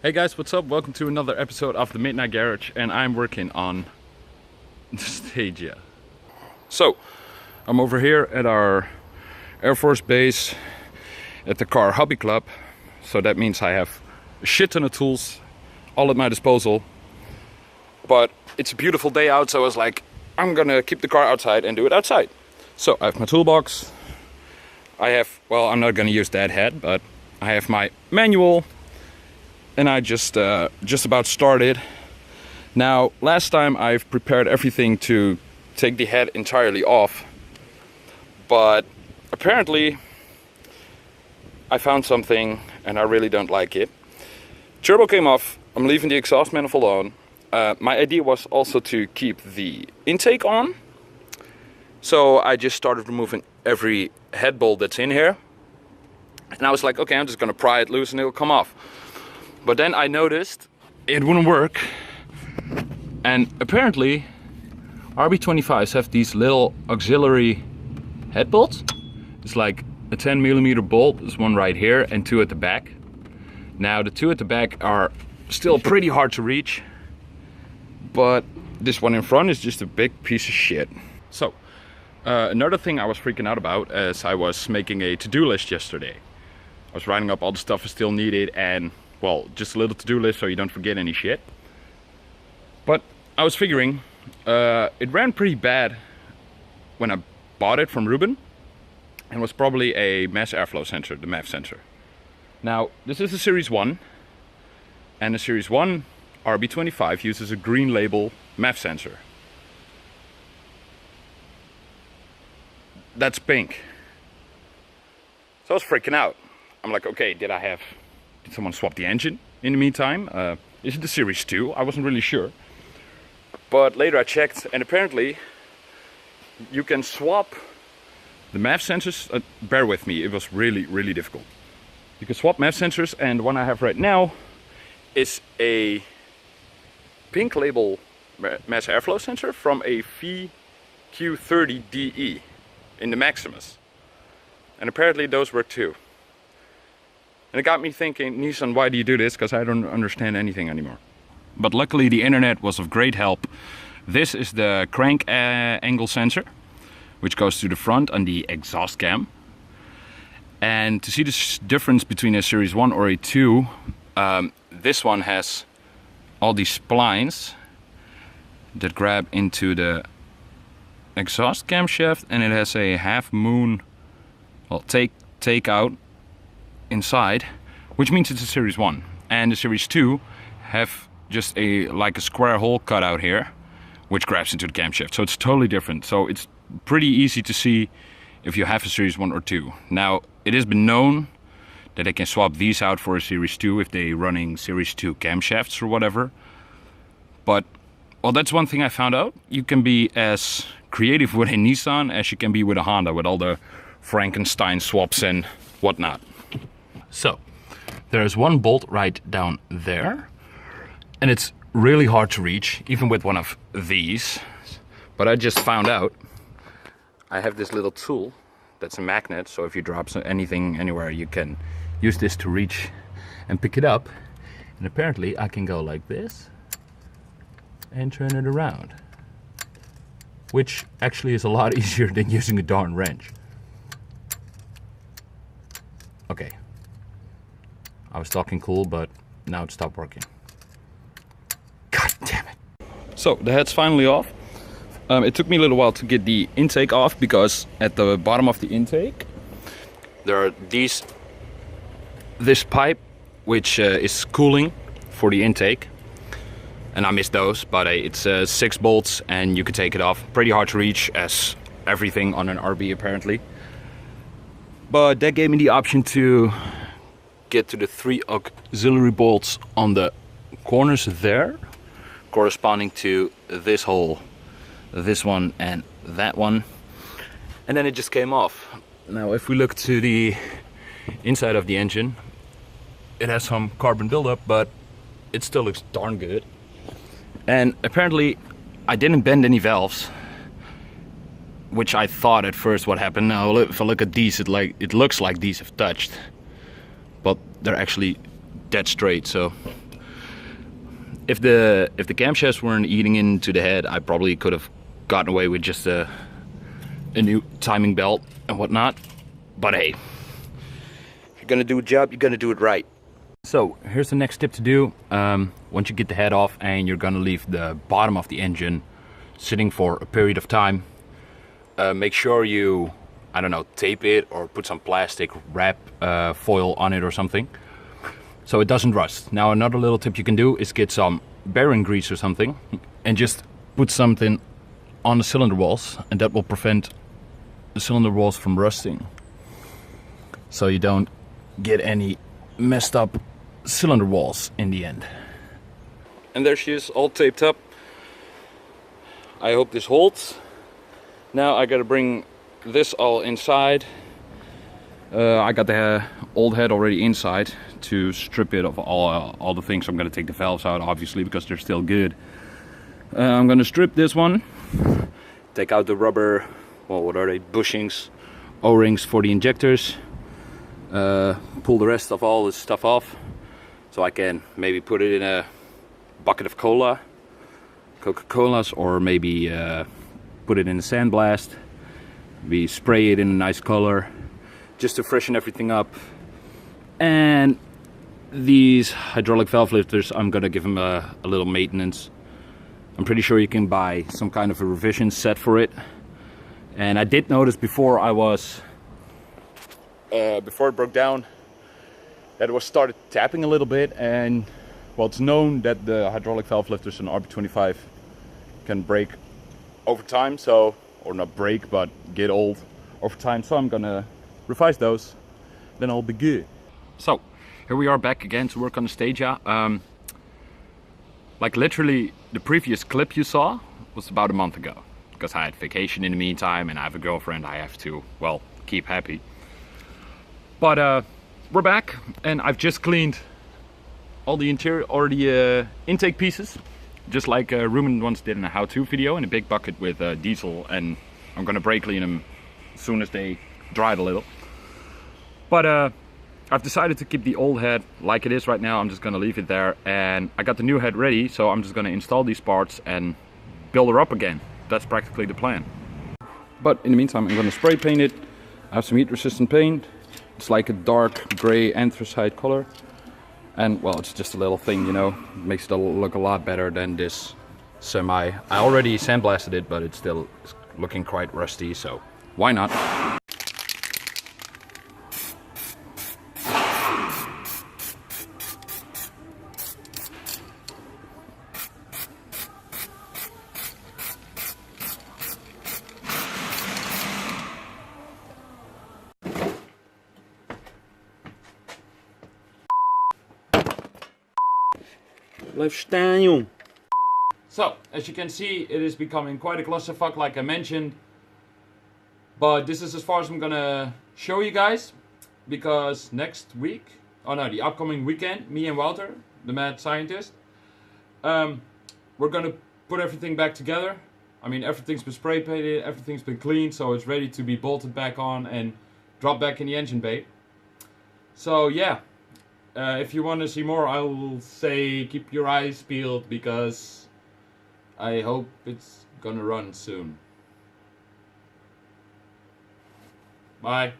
Hey guys, what's up? Welcome to another episode of the Midnight Garage, and I'm working on the Stagea. So, I'm over here at our Air Force base at the Car Hobby Club. So that means I have a shit ton of tools all at my disposal. But it's a beautiful day out, so I was like, I'm gonna keep the car outside and do it outside. So I have my toolbox. I have, well, I'm not gonna use that head, but I have my manual. And I just about started. Now, last time I've prepared everything to take the head entirely off. But apparently I found something and I really don't like it. Turbo came off. I'm leaving the exhaust manifold on. My idea was also to keep the intake on. So I just started removing every head bolt that's in here. And I was like, okay, I'm just gonna pry it loose and it'll come off. But then I noticed it wouldn't work. And apparently RB25s have these little auxiliary head bolts. It's like a 10mm bolt. There's one right here and two at the back. Now the two at the back are still pretty hard to reach. But this one in front is just a big piece of shit. So another thing I was freaking out about as I was making a to-do list yesterday. I was writing up all the stuff I still needed and, well, just a little to-do list so you don't forget any shit. But I was figuring, it ran pretty bad when I bought it from Ruben. And was probably a mass airflow sensor, the MAF sensor. Now, this is a Series 1. And the Series 1 RB25 uses a green label MAF sensor. That's pink. So I was freaking out. I'm like, okay, did someone swap the engine in the meantime? Is it the Series 2? I wasn't really sure. But later I checked and apparently you can swap the MAF sensors. Bear with me, it was really, really difficult. You can swap MAF sensors, and the one I have right now is a pink label mass airflow sensor from a VQ30DE in the Maximus. And apparently those work too. And it got me thinking, Nissan, why do you do this? Because I don't understand anything anymore. But luckily the internet was of great help. This is the crank angle sensor, which goes to the front on the exhaust cam. And to see the difference between a Series 1 or a 2, this one has all these splines that grab into the exhaust camshaft, and it has a half moon, well, take out inside, which means it's a Series 1. And the Series 2 have just like a square hole cut out here, which grabs into the camshaft. So it's totally different. So it's pretty easy to see if you have a Series 1 or 2. Now, it has been known that they can swap these out for a Series 2 if they're running Series 2 camshafts or whatever. But, well, that's one thing I found out. You can be as creative with a Nissan as you can be with a Honda, with all the Frankenstein swaps and whatnot. So, there's one bolt right down there, and it's really hard to reach, even with one of these. But I just found out I have this little tool that's a magnet, so if you drop anything anywhere, you can use this to reach and pick it up. And apparently I can go like this and turn it around, which actually is a lot easier than using a darn wrench. Okay. I was talking cool, but now it stopped working. God damn it. So, the head's finally off. It took me a little while to get the intake off, because at the bottom of the intake there are this pipe which is cooling for the intake. And I missed those, but it's 6 bolts and you can take it off. Pretty hard to reach, as everything on an RB apparently. But that gave me the option to get to the 3 auxiliary bolts on the corners there, corresponding to this hole, this one and that one. And then it just came off. Now if we look to the inside of the engine, it has some carbon buildup, but it still looks darn good. And apparently I didn't bend any valves, which I thought at first what happened. Now if I look at these, it looks like these have touched, but they're actually dead straight. So if the camshafts weren't eating into the head, I probably could have gotten away with just a new timing belt and whatnot. But hey, if you're gonna do a job, you're gonna do it right. So here's the next tip to do. Once you get the head off and you're gonna leave the bottom of the engine sitting for a period of time, make sure you, I don't know, tape it or put some plastic wrap foil on it or something, so it doesn't rust. Now another little tip you can do is get some bearing grease or something and just put something on the cylinder walls, and that will prevent the cylinder walls from rusting, so you don't get any messed up cylinder walls in the end. And there she is, all taped up. I hope this holds. Now I gotta bring this all inside. I got the old head already inside to strip it of all the things. I'm gonna take the valves out, obviously, because they're still good. I'm gonna strip this one, take out the rubber, well, what are they, bushings, O-rings for the injectors, pull the rest of all this stuff off, so I can maybe put it in a bucket of Coca-Colas, or maybe put it in a sandblast. We spray it in a nice color just to freshen everything up. And these hydraulic valve lifters, I'm gonna give them a little maintenance. I'm pretty sure you can buy some kind of a revision set for it. And I did notice before before it broke down, that it was started tapping a little bit. And well, it's known that the hydraulic valve lifters in RB25 can break over time, so, or not break, but get old over time. So I'm gonna revise those, then I'll be good. So here we are back again to work on the Stagea. Like literally the previous clip you saw was about a month ago, because I had vacation in the meantime and I have a girlfriend I have to, well, keep happy. But we're back, and I've just cleaned all the interior or the intake pieces, just like Ruben once did in a how-to video, in a big bucket with diesel, and I'm gonna brake clean them as soon as they dried a little. But I've decided to keep the old head like it is right now. I'm just gonna leave it there, and I got the new head ready, so I'm just gonna install these parts and build her up again. That's practically the plan. But in the meantime, I'm gonna spray paint it. I have some heat resistant paint. It's like a dark gray anthracite color. And well, it's just a little thing, you know, it makes it look a lot better than this semi. I already sandblasted it, but it's still looking quite rusty, so why not? Blijf staan, jong. So, as you can see, it is becoming quite a clusterfuck, like I mentioned. But this is as far as I'm gonna show you guys, because next week, oh no, the upcoming weekend, me and Walter, the mad scientist, we're gonna put everything back together. I mean, everything's been spray painted, everything's been cleaned, so it's ready to be bolted back on and dropped back in the engine bay. So yeah. If you want to see more, I will say keep your eyes peeled, because I hope it's gonna run soon. Bye.